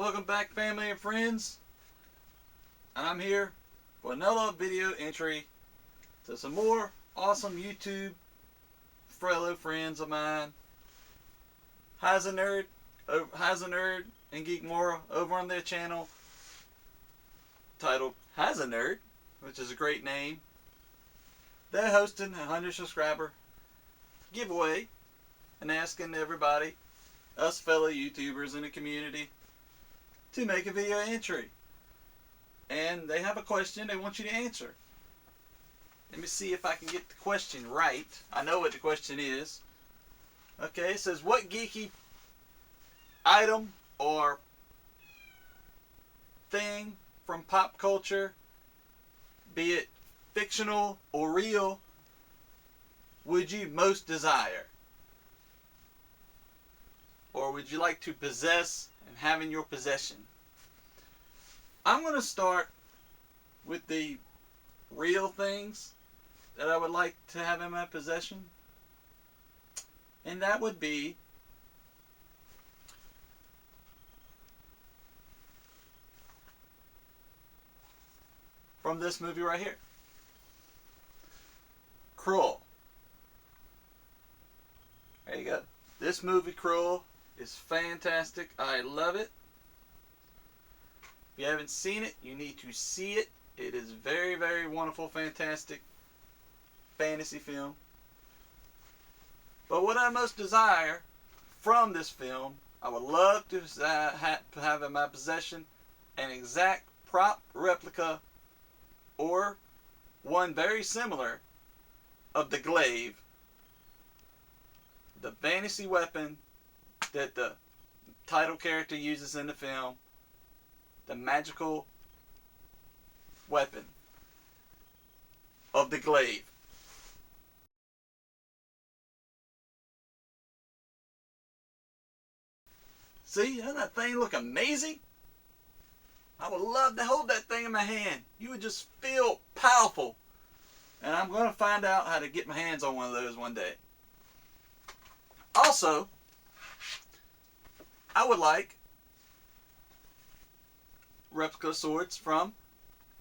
Welcome back, family and friends. I'm here for another video entry to some more awesome YouTube fellow friends of mine, Heisen Nerd and Geek Mora, over on their channel titled Heisen Nerd, which is a great name. They're hosting a 100 subscriber giveaway and asking everybody, us fellow YouTubers in the community, to make a video entry. And they have a question they want you to answer. Let me see if I can get the question right. I know what the question is. Okay, it says, what geeky item or thing from pop culture, be it fictional or real, would you most desire? Or would you like to possess and have in your possession? I'm going to start with the real things that I would like to have in my possession. And that would be from this movie right here, Cruel. There you go. This movie, Cruel, is fantastic. I love it. If you haven't seen it, you need to see it. It is very, very wonderful, fantastic fantasy film. But what I most desire from this film, I would love to have in my possession an exact prop replica or one very similar of the glaive, the fantasy weapon that the title character uses in the film, the magical weapon of the glaive. See, doesn't that thing look amazing? I would love to hold that thing in my hand. You would just feel powerful. And I'm going to find out how to get my hands on one of those one day. Also, I would like replica swords from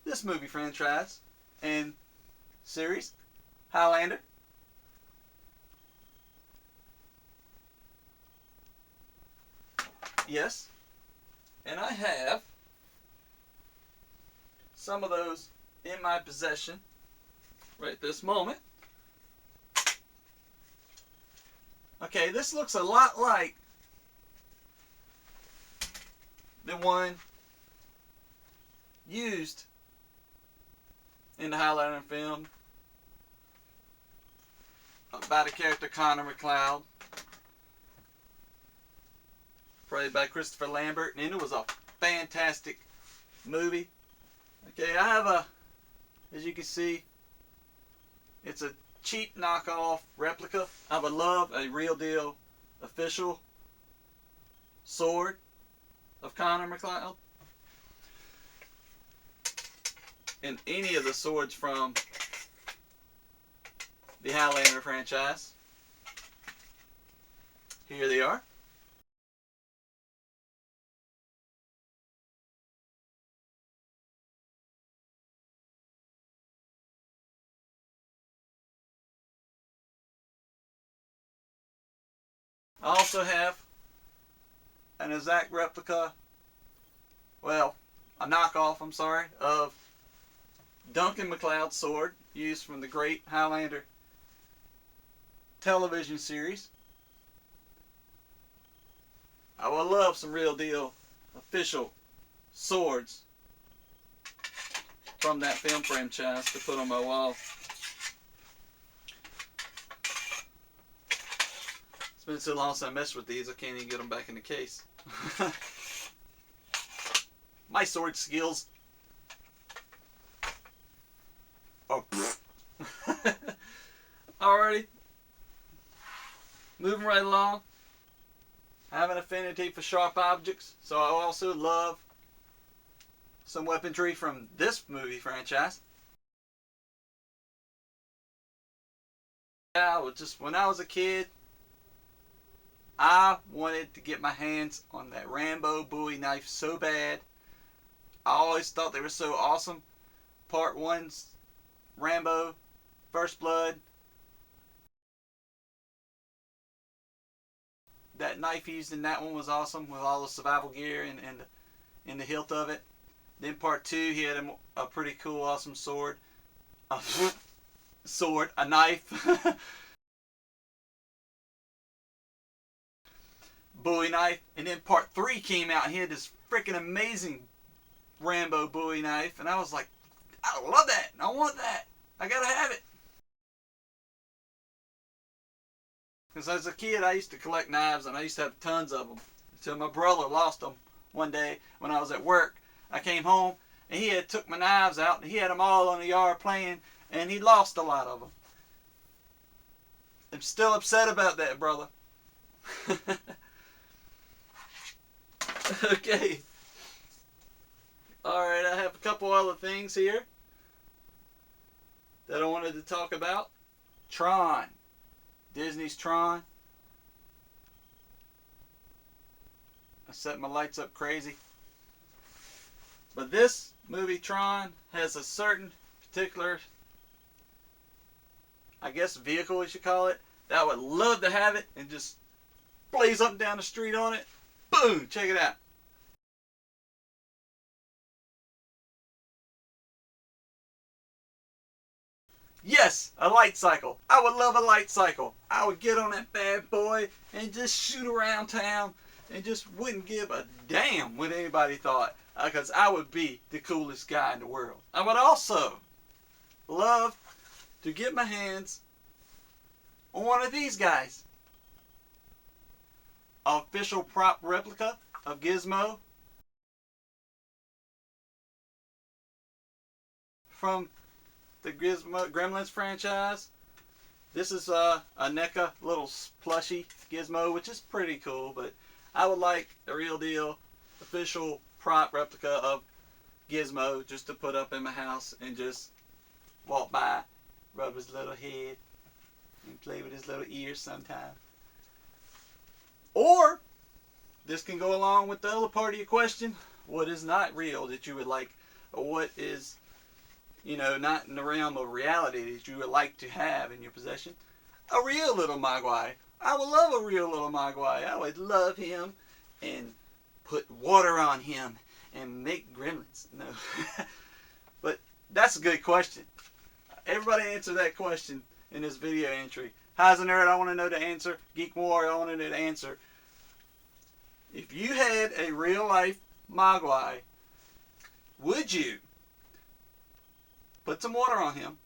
this movie franchise and series, Highlander. Yes. And I have some of those in my possession right this moment. Okay, this looks a lot like the one used in the Highlander film by the character Connor McLeod, played by Christopher Lambert, and it was a fantastic movie. Okay, I have as you can see, it's a cheap knockoff replica. I would love a real deal official sword of Connor McLeod. And any of the swords from the Highlander franchise. Here they are. I also have an exact replica, well, a knockoff, I'm sorry, of Duncan MacLeod's sword, used from the great Highlander television series. I would love some real deal official swords from that film franchise to put on my wall. It's been so long since I messed with these, I can't even get them back in the case. My sword skills are alrighty. Moving right along. I have an affinity for sharp objects, so I also love some weaponry from this movie franchise. Yeah, when I was a kid, I wanted to get my hands on that Rambo Bowie knife so bad. I always thought they were so awesome. Part 1's Rambo, First Blood. That knife used in that one was awesome with all the survival gear and the hilt of it. Then part 2, he had a pretty cool, awesome sword. A knife. Bowie knife. And then part 3 came out and he had this freaking amazing Rambo Bowie knife. And I was like, I love that. I want that. I gotta have it. Because as a kid, I used to collect knives and I used to have tons of them. So my brother lost them one day when I was at work. I came home and he had took my knives out and he had them all in the yard playing and he lost a lot of them. I'm still upset about that, brother. Okay. Alright, I have a couple other things here that I wanted to talk about. Tron. Disney's Tron. I set my lights up crazy. But this movie, Tron, has a certain particular, I guess, vehicle we should call it, that I would love to have it and just blaze up and down the street on it. Boom! Check it out. Yes, a light cycle. I would love a light cycle. I would get on that bad boy and just shoot around town and just wouldn't give a damn what anybody thought, because I would be the coolest guy in the world. I would also love to get my hands on one of these guys. Official prop replica of Gizmo from the Gremlins franchise. This is a NECA little plushie Gizmo, which is pretty cool, but I would like a real deal official prop replica of Gizmo just to put up in my house and just walk by, rub his little head, and play with his little ears sometime. Or, this can go along with the other part of your question. What is not real that you would like, or what is, not in the realm of reality that you would like to have in your possession? A real little Mogwai. I would love a real little Mogwai. I would love him and put water on him and make gremlins. No. But that's a good question. Everybody answer that question in this video entry. Heisen Nerd, I want to know the answer. Geek Warrior, I want to know the answer. If you had a real life Mogwai, would you put some water on him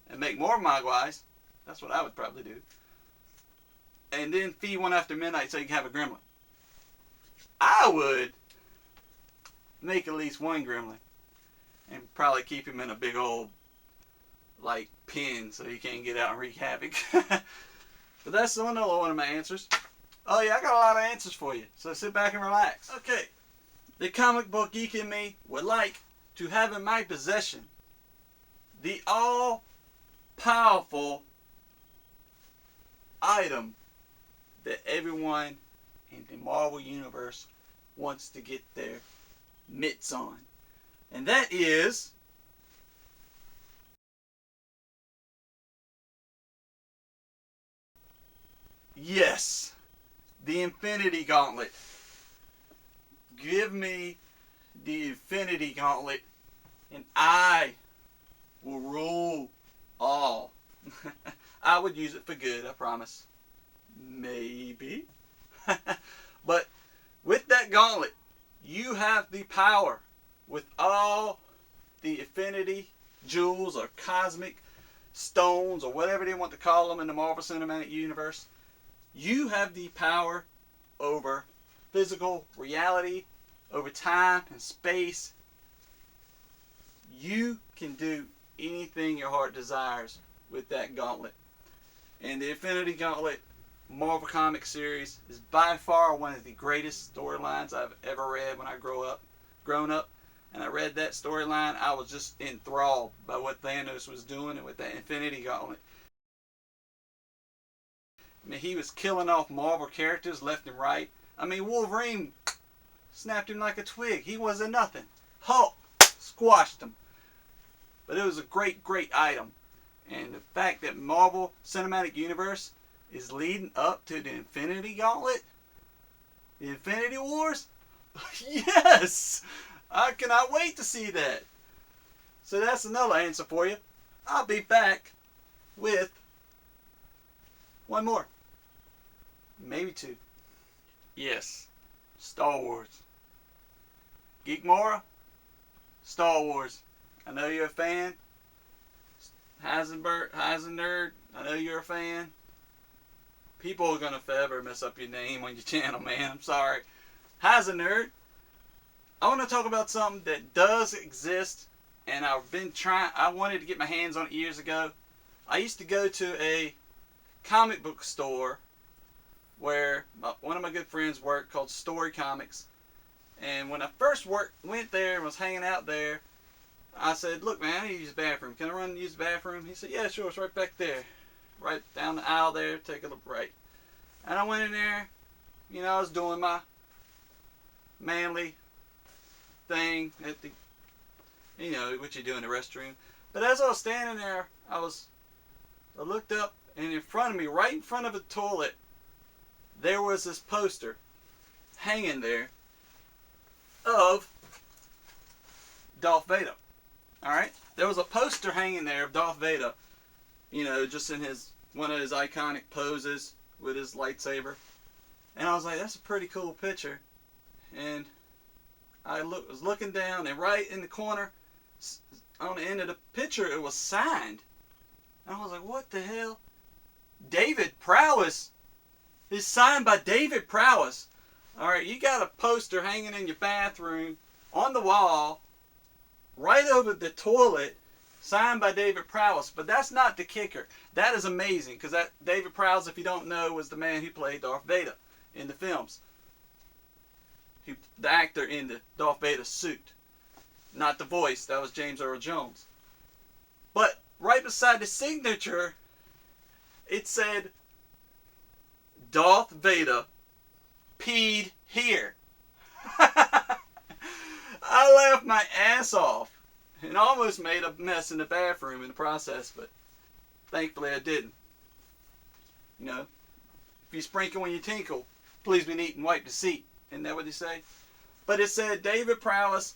and make more Mogwais? That's what I would probably do. And then feed one after midnight so you can have a gremlin. I would make at least one gremlin and probably keep him in a big old pen so he can't get out and wreak havoc. But that's another one of my answers. Oh yeah, I got a lot of answers for you, so sit back and relax. Okay, the comic book geek in me would like to have in my possession the all-powerful item that everyone in the Marvel Universe wants to get their mitts on. And that is yes, the Infinity Gauntlet. Give me the Infinity Gauntlet and I will rule all. I would use it for good, I promise. Maybe. But with that gauntlet, you have the power with all the Infinity Jewels or Cosmic Stones or whatever they want to call them in the Marvel Cinematic Universe. You have the power over physical reality, over time and space. You can do anything your heart desires with that gauntlet. And the Infinity Gauntlet Marvel Comics series is by far one of the greatest storylines I've ever read when I grown up. And I read that storyline, I was just enthralled by what Thanos was doing and with that Infinity Gauntlet. I mean, he was killing off Marvel characters left and right. I mean, Wolverine snapped him like a twig. He wasn't nothing. Hulk squashed him. But it was a great, great item. And the fact that Marvel Cinematic Universe is leading up to the Infinity Gauntlet, the Infinity Wars, yes! I cannot wait to see that. So that's another answer for you. I'll be back with one more. Maybe two. Yes. Star Wars. Geek Mora, Star Wars. I know you're a fan. Heisen Nerd, I know you're a fan. People are going to forever mess up your name on your channel, man. I'm sorry. Heisen Nerd. I want to talk about something that does exist, and I wanted to get my hands on it years ago. I used to go to a comic book store where one of my good friends worked, called Story Comics. And when I first went there and was hanging out there, I said, look, man, I need to use the bathroom. Can I run and use the bathroom? He said, yeah, sure. It's right back there. Right down the aisle there. Take a look right. And I went in there. You know, I was doing my manly thing at the, you know, what you do in the restroom. But as I was standing there, I looked up, and in front of me, right in front of the toilet, there was this poster hanging there of Darth Vader. Alright? There was a poster hanging there of Darth Vader, you know, just in one of his iconic poses with his lightsaber. And I was like, that's a pretty cool picture. And I was looking down, and right in the corner, on the end of the picture, it was signed. And I was like, what the hell? David Prowse. It's signed by David Prowse. Alright, you got a poster hanging in your bathroom on the wall, right over the toilet, signed by David Prowse. But that's not the kicker. That is amazing, because that David Prowse, if you don't know, was the man who played Darth Vader in the films. The actor in the Darth Vader suit. Not the voice. That was James Earl Jones. But right beside the signature, it said, Darth Vader peed here. I laughed my ass off and almost made a mess in the bathroom in the process, but thankfully I didn't. You know, if you sprinkle when you tinkle, please be neat and wipe the seat. Isn't that what they say? But it said, David Prowse,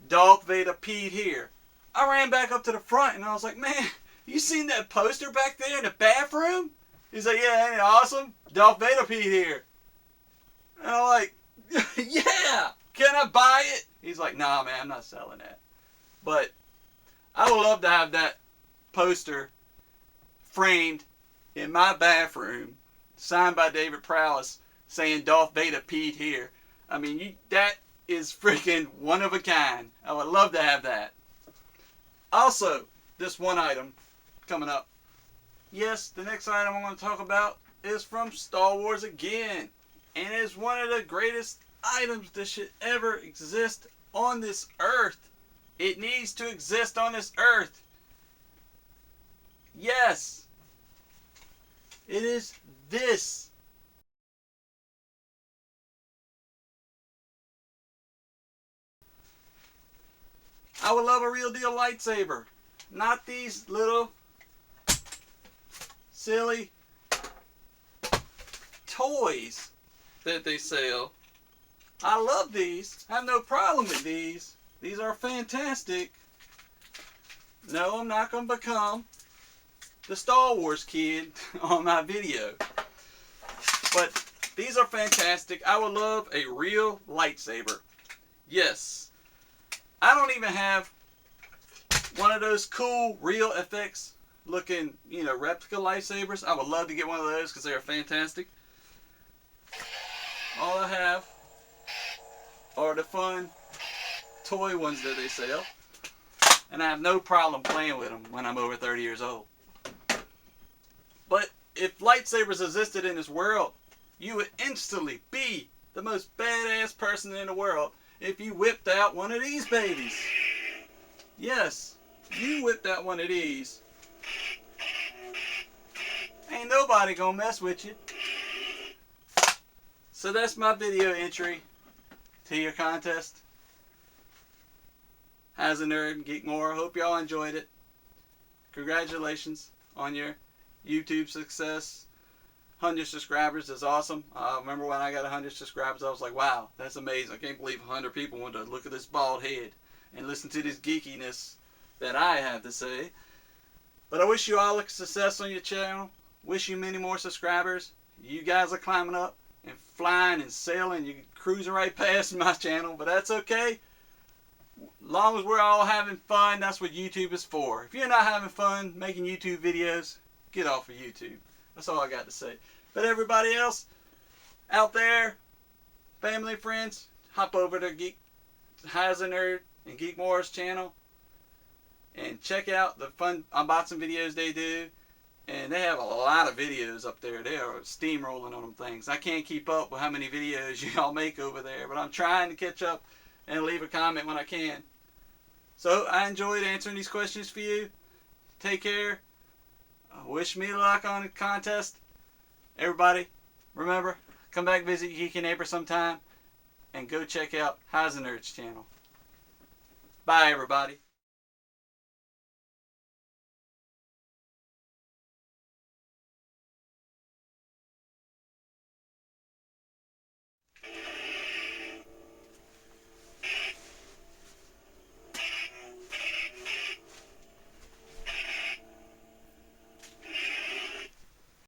Darth Vader peed here. I ran back up to the front and I was like, man, you seen that poster back there in the bathroom? He's like, yeah, ain't it awesome? Darth Vader peed here. And I'm like, yeah, can I buy it? He's like, nah, man, I'm not selling that. But I would love to have that poster framed in my bathroom, signed by David Prowse, saying Darth Vader peed here. I mean, that is freaking one of a kind. I would love to have that. Also, this one item coming up. Yes, the next item I'm going to talk about is from Star Wars again. And it's one of the greatest items that should ever exist on this earth. It needs to exist on this earth. Yes. It is this. I would love a real deal lightsaber. Not these little silly toys that they sell. I love these. I have no problem with these. These are fantastic. No, I'm not going to become the Star Wars kid on my video. But these are fantastic. I would love a real lightsaber. Yes. I don't even have one of those cool real effects looking, you know, replica lightsabers. I would love to get one of those because they are fantastic. All I have are the fun toy ones that they sell. And I have no problem playing with them when I'm over 30 years old. But if lightsabers existed in this world, you would instantly be the most badass person in the world if you whipped out one of these babies. Yes, you whipped out one of these. Ain't ain't nobody gonna mess with you. So that's my video entry to your contest. Heisen Nerd, Geek More. Hope y'all enjoyed it. Congratulations on your YouTube success. 100 subscribers is awesome. I remember when I got 100 subscribers, I was like, wow, that's amazing. I can't believe 100 people want to look at this bald head and listen to this geekiness that I have to say. But I wish you all success on your channel. Wish you many more subscribers. You guys are climbing up and flying and sailing. You're cruising right past my channel, but that's okay. As long as we're all having fun, that's what YouTube is for. If you're not having fun making YouTube videos, get off of YouTube. That's all I got to say. But everybody else out there, family, friends, hop over to Heisen Nerd and Geek More's channel and check out the fun unboxing videos they do. And they have a lot of videos up there. They are steamrolling on them things. I can't keep up with how many videos y'all make over there, but I'm trying to catch up and leave a comment when I can. So I enjoyed answering these questions for you. Take care. Wish me luck on the contest. Everybody, remember, come back visit your geeky neighbor sometime and go check out Heisen Nerd's channel. Bye, everybody.